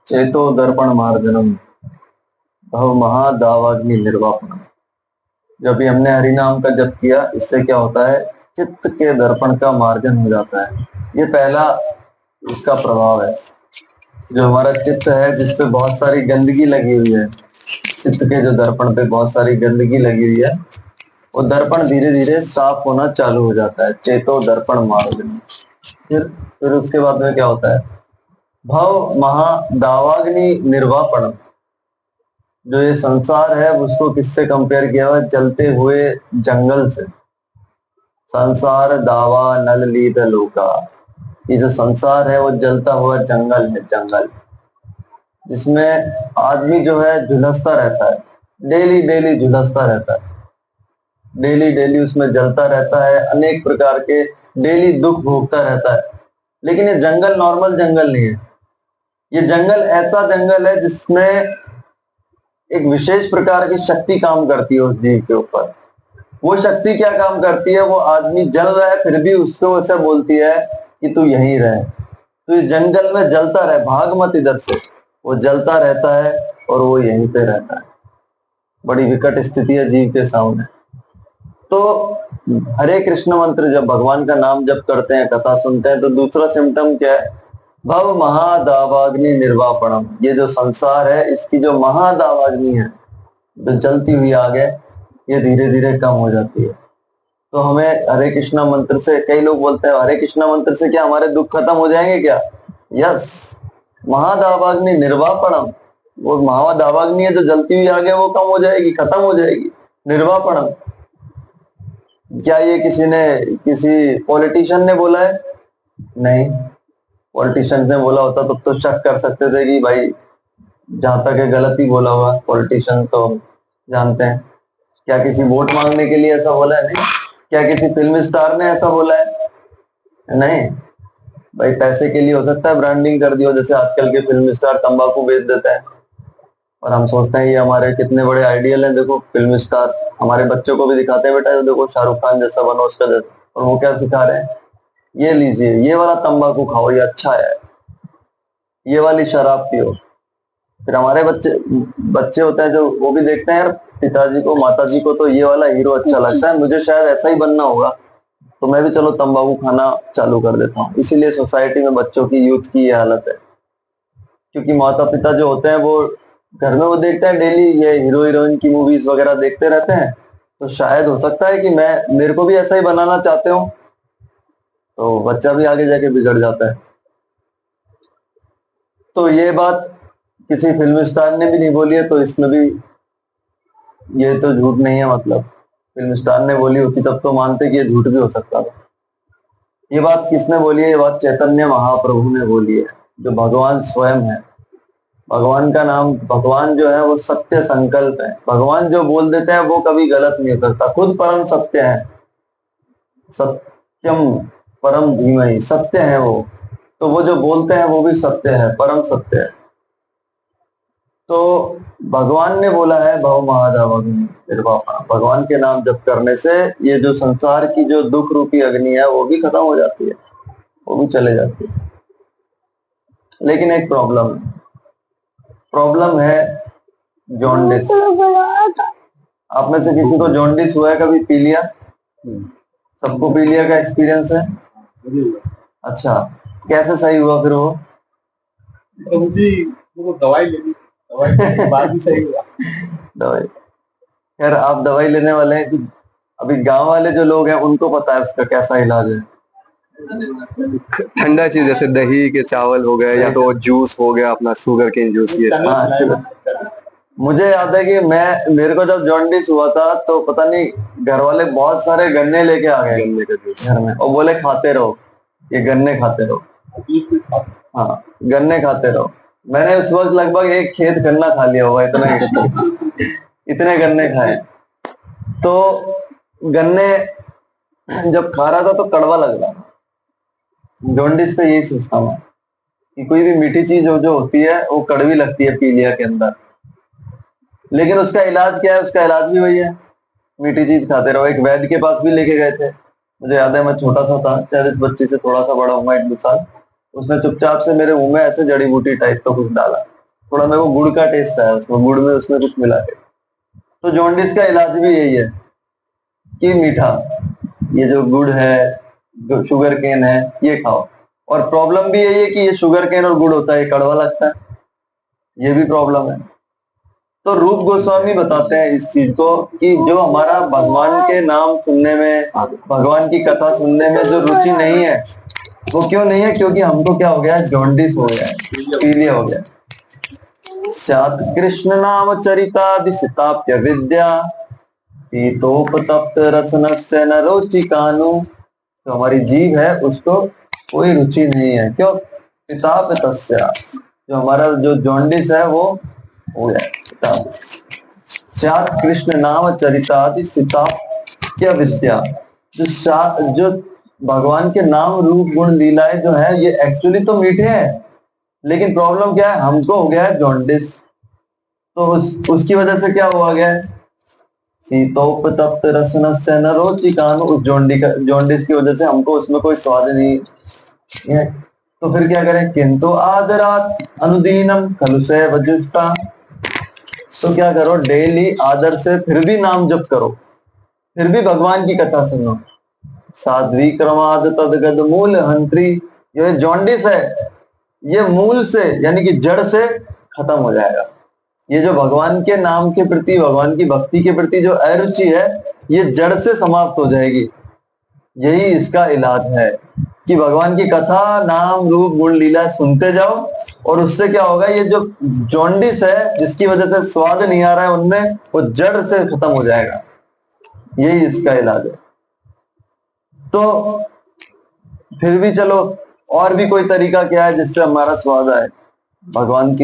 चेतो दर्पण मार्जनम भव महादावाग्नि निर्वापनम। जब भी हमने हरि नाम का जप किया, इससे क्या होता है, चित्त के दर्पण का मार्जन हो जाता है। ये पहला इसका प्रभाव है। जो हमारा चित्त है, जिसपे बहुत सारी गंदगी लगी हुई है, चित्त के जो दर्पण पे बहुत सारी गंदगी लगी हुई है, वो दर्पण धीरे धीरे साफ होना चालू हो जाता है। चेतो दर्पण मार्जनम। फिर उसके बाद में क्या होता है, भव महादावाग्नि निर्वापणम। जो ये संसार है उसको किससे कंपेयर किया हुआ है, जलते हुए जंगल से। संसार दावा नल लीद लोका। ये जो संसार है वो जलता हुआ जंगल है, जंगल जिसमें आदमी जो है झुलसता रहता है, डेली डेली झुलसता रहता है, डेली डेली उसमें जलता रहता है, अनेक प्रकार के डेली दुख भोगता रहता है। लेकिन ये जंगल नॉर्मल जंगल नहीं है। ये जंगल ऐसा जंगल है जिसमें एक विशेष प्रकार की शक्ति काम करती है उस जीव के ऊपर। वो शक्ति क्या काम करती है, वो आदमी जल रहा है फिर भी उसको ऐसा बोलती है कि तू यहीं रहे, तो इस जंगल में जलता रहे, भाग मत इधर से। वो जलता रहता है और वो यहीं पे रहता है। बड़ी विकट स्थिति है जीव के सामने। तो हरे कृष्ण मंत्र जब भगवान का नाम जप करते हैं, कथा सुनते हैं, तो दूसरा सिम्टम क्या है, भव महादावाग्नि निर्वापणम। ये जो संसार है, इसकी जो महादावाग्नि है, जो जलती हुई आग है, ये धीरे धीरे कम हो जाती है। तो हमें हरे कृष्णा मंत्र से, कई लोग बोलते हैं हरे कृष्णा मंत्र से क्या हमारे दुख खत्म हो जाएंगे क्या? यस, महादावाग्नि निर्वापणम। वो महादावाग्नि है जो जलती हुई आग है, वो कम हो जाएगी, खत्म हो जाएगी। निर्वापणम, क्या ये किसी पॉलिटिशियन ने बोला है? नहीं। पॉलिटिशियन ने बोला होता तब तो शक कर सकते थे कि भाई जहां तक है गलत ही बोला हुआ। पॉलिटिशियन तो जानते हैं। क्या किसी वोट मांगने के लिए ऐसा बोला है? नहीं। क्या किसी फिल्म स्टार ने ऐसा बोला है? नहीं। भाई पैसे के लिए हो सकता है ब्रांडिंग कर दियो, जैसे आजकल के फिल्म स्टार तंबाकू बेच देते हैं और हम सोचते हैं ये हमारे कितने बड़े आइडियल हैं। देखो फिल्म स्टार हमारे बच्चों को भी दिखाते हैं, बेटा देखो शाहरुख खान जैसा बनो, उसका जैसा। और वो क्या सिखा रहे हैं, ये लीजिए, ये वाला तंबाकू खाओ, ये अच्छा है, ये वाली शराब पियो। फिर हमारे बच्चे होते हैं जो वो भी देखते हैं, यार पिताजी को माताजी को तो ये वाला हीरो अच्छा लगता है, मुझे शायद ऐसा ही बनना होगा, तो मैं भी चलो तंबाकू खाना चालू कर देता हूँ। इसीलिए सोसाइटी में बच्चों की, यूथ की ये हालत है। क्योंकि माता पिता जो होते हैं वो घर में वो देखते हैं डेली ये हीरो हीरोइन की मूवीज वगैरह देखते रहते हैं, तो शायद हो सकता है कि मेरे को भी ऐसा ही बनाना चाहते हो, तो बच्चा भी आगे जाके बिगड़ जाता है। तो ये बात किसी फिल्म स्टार ने भी नहीं बोली है, तो इसमें भी ये तो झूठ नहीं है। मतलब फिल्म स्टार ने बोली होती तब तो मानते कि ये झूठ भी हो सकता था। ये बात किसने बोली है? ये बात चैतन्य महाप्रभु ने बोली है, जो भगवान स्वयं है। भगवान का नाम, भगवान जो है वो सत्य संकल्प है। भगवान जो बोल देते हैं वो कभी गलत नहीं करता। खुद परम सत्य है, सत्यम परम धीमहि, सत्य है वो। तो वो जो बोलते हैं वो भी सत्य है, परम सत्य है। तो भगवान ने बोला है भव महादावाग्नि निर्वापणम। भगवान के नाम जप करने से ये जो संसार की जो दुख रूपी अग्नि है वो भी खत्म हो जाती है, वो भी चले जाती है। लेकिन एक प्रॉब्लम है जॉन्डिस। आप में से किसी को जॉन्डिस हुआ है? कभी पी लिया? सबको पी लिया का एक्सपीरियंस है? अच्छा, कैसे सही हुआ फिर वो? मुझे वो दवाई लेनी, दवाई के बाद ही सही हुआ। दवाई, खैर आप दवाई लेने वाले हैं कि अभी गांव वाले जो लोग हैं उनको पता है उसका कैसा इलाज है। ठंडा चीज जैसे दही के चावल हो गए, या तो जूस हो गया अपना शुगर केन जूस, ये सब। मुझे याद है कि मेरे को जब जॉन्डिस हुआ था तो पता नहीं घर वाले बहुत सारे गन्ने लेके आ गए गन्ने का जूस घर में और बोले खाते रहो, ये गन्ने खाते रहो। हाँ, गन्ने खाते रहो। मैंने उस वक्त लगभग एक खेत गन्ना खा लिया होगा, इतने गन्ने खाए। तो गन्ने जब खा रहा था तो कड़वा लग रहा था। जॉन्डिस पे यही सिस्टम है कि कोई भी मीठी चीज जो होती है वो कड़वी लगती है पीलिया के अंदर। लेकिन उसका इलाज क्या है? उसका इलाज भी वही है, मीठी चीज खाते रहो। एक वैद्य के पास भी लेके गए थे, मुझे याद है मैं छोटा सा था, शायद इस बच्चे से थोड़ा सा बड़ा हूँ, 1-2 साल। उसने चुपचाप से मेरे मुंह में ऐसे जड़ी बूटी टाइप का कुछ डाला, थोड़ा मेरे को गुड़ का टेस्ट आया उसमें, गुड़ में उसने कुछ मिला के। तो जॉन्डिस का इलाज भी यही है कि मीठा, ये जो गुड़ है, जो शुगर केन है, ये खाओ। और प्रॉब्लम भी यही है कि ये शुगर केन और गुड़ होता है, ये कड़वा लगता है, ये भी प्रॉब्लम है। तो रूप गोस्वामी बताते हैं इस चीज को कि जो हमारा भगवान के नाम सुनने में, भगवान की कथा सुनने में जो रुचि नहीं है, वो क्यों नहीं है? क्योंकि हमको क्या हो गया है? जॉन्डिस हो गया है, पीलिया हो गया। स्यात् कृष्ण नाम चरितादि सिताप्य विद्या शीतोपतप्त रसनस्य न रोचिकानु। तो हमारी जीभ है उसको कोई रुचि नहीं है, क्यों? पिताप तस्या, जो हमारा जो जॉन्डिस है वो हो गया पिताप। स्यात् कृष्ण नाम चरितादि सिताप्य विद्या, जो भगवान के नाम रूप गुण लीलाएं जो है ये एक्चुअली तो मीठे हैं, लेकिन प्रॉब्लम क्या है? हमको हो गया है जॉन्डिस। तो उसकी वजह से क्या हुआ गया है? शीतोपतप्त रसनस्य न रोचिकानु, उस जॉन्डिस की वजह से हमको उसमें कोई स्वाद नहीं है। तो फिर क्या करें? किंतु आदरात अनुदीनम खलु वजुष्टा। तो क्या करो? डेली आदर से फिर भी नाम जप करो, फिर भी भगवान की कथा सुनो। साध्वी क्रमाद तदगद मूल हंत्री, ये जॉन्डिस है ये मूल से यानी कि जड़ से खत्म हो जाएगा। ये जो भगवान के नाम के प्रति, भगवान की भक्ति के प्रति जो अरुचि है, ये जड़ से समाप्त हो जाएगी। यही इसका इलाज है कि भगवान की कथा, नाम, रूप, गुण, लीला सुनते जाओ, और उससे क्या होगा? ये जो जॉन्डिस है जिसकी वजह से स्वाद नहीं आ रहा है उनमें, वो जड़ से खत्म हो जाएगा। यही इसका इलाज है। तो फिर भी चलो, और भी कोई तरीका क्या है जिससे हमारा स्वाद आए भगवान की